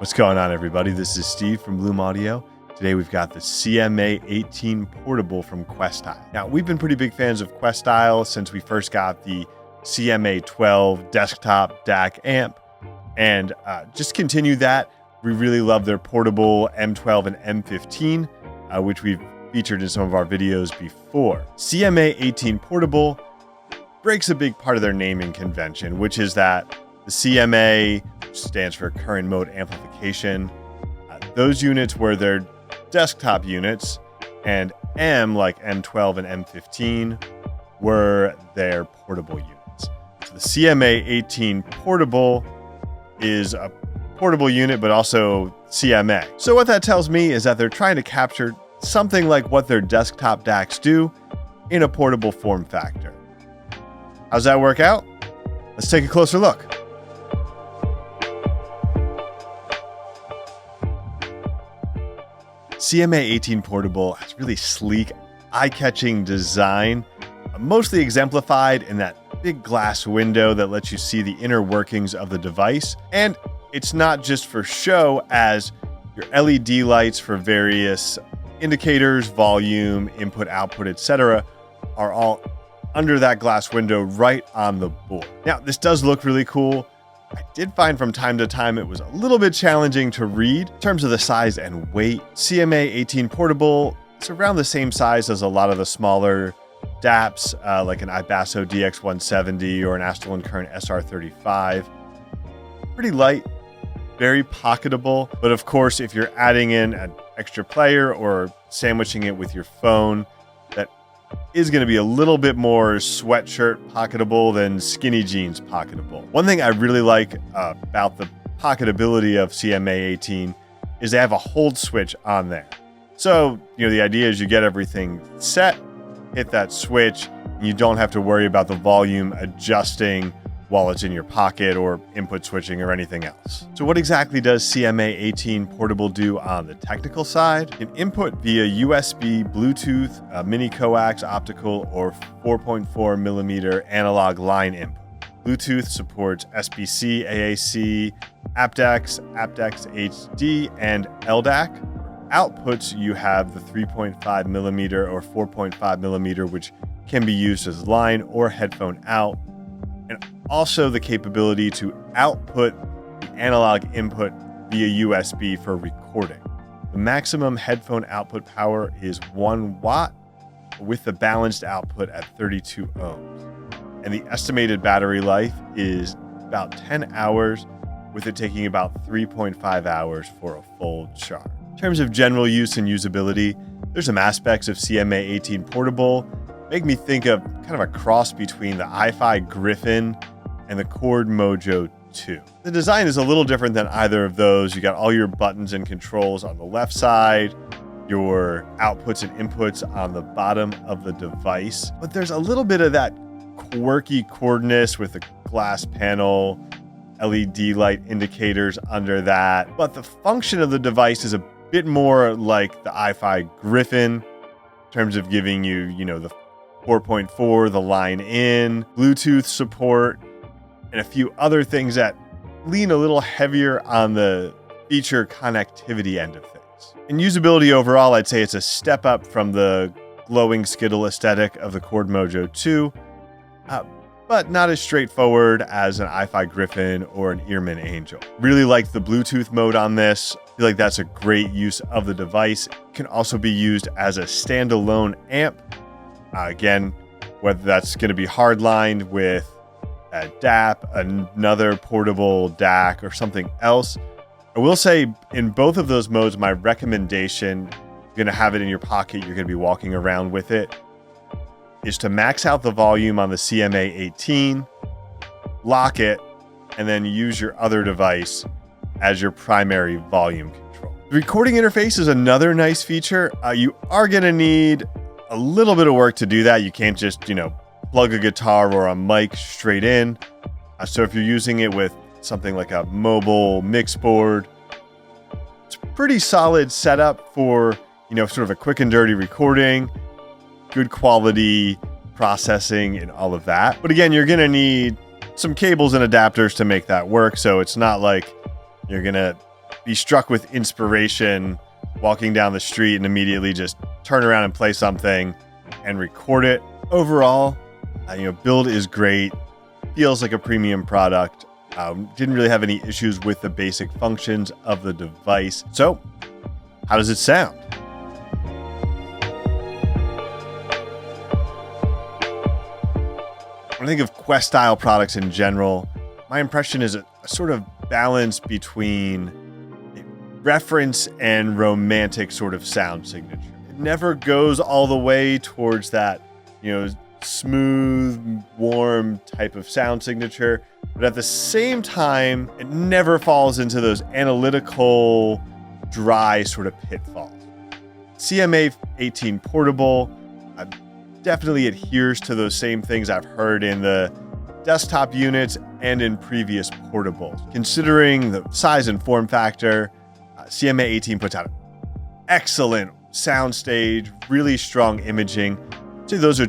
What's going on, everybody? This is Steve from Bloom Audio. Today we've got the CMA18 portable from Questyle. Now, we've been pretty big fans of Questyle since we first got the CMA12 desktop DAC amp, and just continue that. We really love their portable M12 and M15, which we've featured in some of our videos before. CMA18 portable breaks a big part of their naming convention, which is that the CMA stands for current mode amplification. Those units were their desktop units, and M, like M12 and M15, were their portable units. So the CMA18 portable is a portable unit, but also CMA. So what that tells me is that they're trying to capture something like what their desktop DACs do in a portable form factor. How's that work out? Let's take a closer look. CMA18 portable has really sleek, eye-catching design, mostly exemplified in that big glass window that lets you see the inner workings of the device. And it's not just for show, as your LED lights for various indicators, volume, input, output, etc., are all under that glass window right on the board. Now, this does look really cool. I did find from time to time it was a little bit challenging to read in terms of the size and weight. CMA18 portable, it's around the same size as a lot of the smaller DAPs, like an Ibasso DX170 or an Aston Current SR35. Pretty light, very pocketable, but of course, if you're adding in an extra player or sandwiching it with your phone, that is going to be a little bit more sweatshirt pocketable than skinny jeans pocketable. One thing I really like about the pocketability of CMA18 is they have a hold switch on there. So, the idea is you get everything set, hit that switch, and you don't have to worry about the volume adjusting while it's in your pocket or input switching or anything else. So what exactly does CMA18 portable do on the technical side? You can input via USB, Bluetooth, mini coax, optical, or 4.4 millimeter analog line input. Bluetooth supports SBC, AAC, aptX, aptX HD, and LDAC. Outputs, you have the 3.5 millimeter or 4.5 millimeter, which can be used as line or headphone out, and also the capability to output the analog input via USB for recording. The maximum headphone output power is 1 watt with the balanced output at 32 ohms. And the estimated battery life is about 10 hours, with it taking about 3.5 hours for a full charge. In terms of general use and usability, there's some aspects of CMA18 portable make me think of kind of a cross between the iFi Griffin and the Cord Mojo 2. The design is a little different than either of those. You got all your buttons and controls on the left side, your outputs and inputs on the bottom of the device, but there's a little bit of that quirky cordness with the glass panel, LED light indicators under that. But the function of the device is a bit more like the iFi Griffin in terms of giving you, the 4.4, the line in, Bluetooth support, and a few other things that lean a little heavier on the feature connectivity end of things. In usability overall, I'd say it's a step up from the glowing skittle aesthetic of the Cord Mojo 2, but not as straightforward as an iFi Griffin or an Earman Angel. Really like the Bluetooth mode on this. I feel like that's a great use of the device. It can also be used as a standalone amp. Again, whether that's going to be hardlined with a DAP, another portable DAC, or something else. I will say in both of those modes, my recommendation, you're going to have it in your pocket, you're going to be walking around with it, is to max out the volume on the CMA18, lock it, and then use your other device as your primary volume control. The recording interface is another nice feature. You are going to need a little bit of work to do that. You can't just, plug a guitar or a mic straight in. So if you're using it with something like a mobile mix board, it's a pretty solid setup for, sort of a quick and dirty recording, good quality processing and all of that. But again, you're going to need some cables and adapters to make that work. So it's not like you're going to be struck with inspiration walking down the street and immediately just turn around and play something and record it. Overall, build is great, feels like a premium product. Didn't really have any issues with the basic functions of the device. So, how does it sound? When I think of Questyle products in general, my impression is a sort of balance between reference and romantic sort of sound signature. It never goes all the way towards that, smooth, warm type of sound signature, but at the same time, it never falls into those analytical, dry sort of pitfalls. CMA18 Portable definitely adheres to those same things I've heard in the desktop units and in previous portables. Considering the size and form factor, CMA18 puts out an excellent soundstage, really strong imaging. So those are,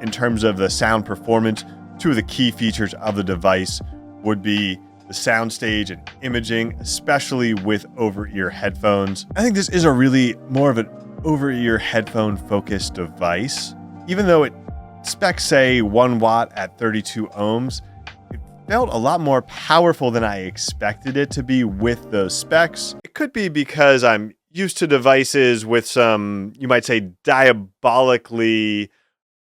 in terms of the sound performance, two of the key features of the device would be the soundstage and imaging, especially with over-ear headphones. I think this is a really more of an over-ear headphone focused device. Even though it specs say 1 watt at 32 ohms, it felt a lot more powerful than I expected it to be with those specs. It could be because I'm used to devices with some, you might say, diabolically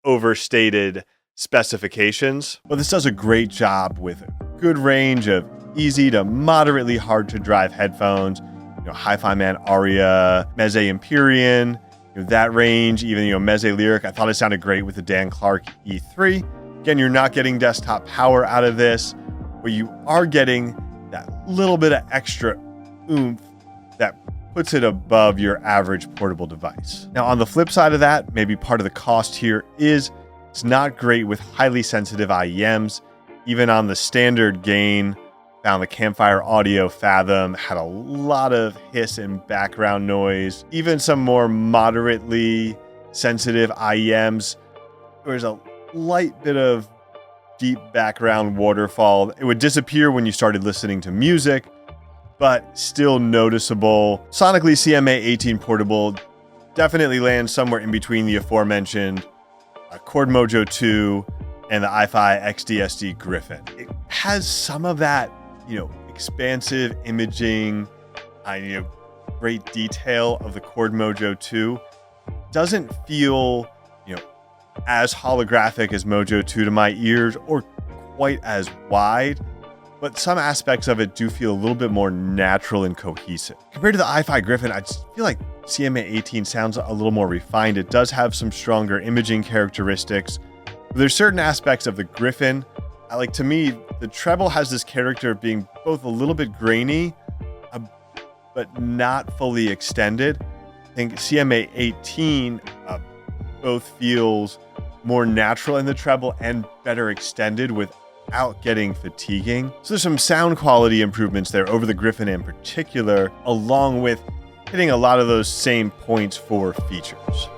overstated specifications. But this does a great job with a good range of easy to moderately hard to drive headphones. Hi-Fi Man Aria, Meze Empyrean, that range, even Meze Lyric. I thought it sounded great with the Dan Clark E3. Again, you're not getting desktop power out of this, but you are getting that little bit of extra oomph that puts it above your average portable device. Now, on the flip side of that, maybe part of the cost here is it's not great with highly sensitive IEMs. Even on the standard gain, found the Campfire Audio Fathom had a lot of hiss and background noise. Even some more moderately sensitive IEMs, there's a light bit of deep background waterfall. It would disappear when you started listening to music, but still noticeable. Sonically, CMA18 Portable definitely lands somewhere in between the aforementioned Chord Mojo 2 and the iFi XDSD Griffin. It has some of that, expansive imaging, great detail of the Chord Mojo 2. Doesn't feel, as holographic as Mojo 2 to my ears or quite as wide, but some aspects of it do feel a little bit more natural and cohesive. Compared to the iFi Griffin, I just feel like CMA18 sounds a little more refined. It does have some stronger imaging characteristics. There's certain aspects of the Griffin. To me, the treble has this character of being both a little bit grainy, but not fully extended. I think CMA18 both feels more natural in the treble and better extended without getting fatiguing. So there's some sound quality improvements there over the Griffin in particular, along with hitting a lot of those same points for features.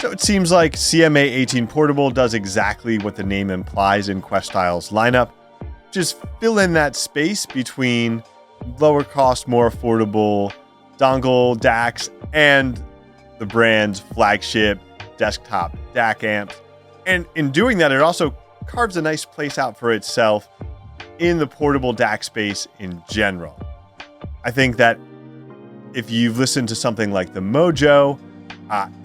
So it seems like CMA18 Portable does exactly what the name implies in Questyle's lineup. Just fill in that space between lower cost, more affordable dongle DACs and the brand's flagship desktop DAC amps. And in doing that, it also carves a nice place out for itself in the portable DAC space in general. I think that if you've listened to something like the Mojo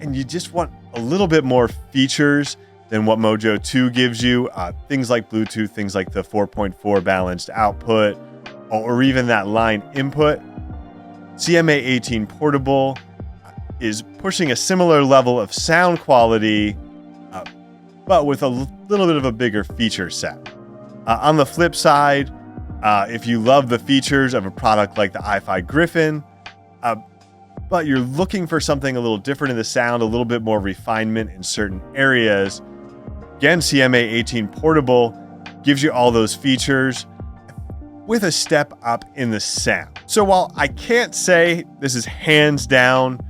and you just want a little bit more features than what Mojo 2 gives you, things like Bluetooth, things like the 4.4 balanced output, or even that line input, CMA18 Portable is pushing a similar level of sound quality, but with a little bit of a bigger feature set. On the flip side, if you love the features of a product like the iFi Griffin, but you're looking for something a little different in the sound, a little bit more refinement in certain areas, again, CMA18 Portable gives you all those features with a step up in the sound. So while I can't say this is hands down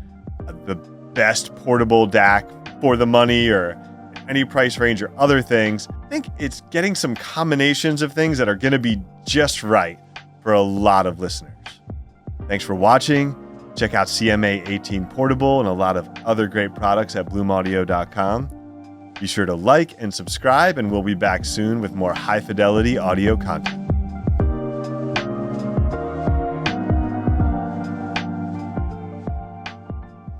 the best portable DAC for the money or any price range or other things, think it's getting some combinations of things that are going to be just right for a lot of listeners. Thanks for watching. Check out CMA18 Portable and a lot of other great products at bloomaudio.com. Be sure to like and subscribe, and we'll be back soon with more high-fidelity audio content.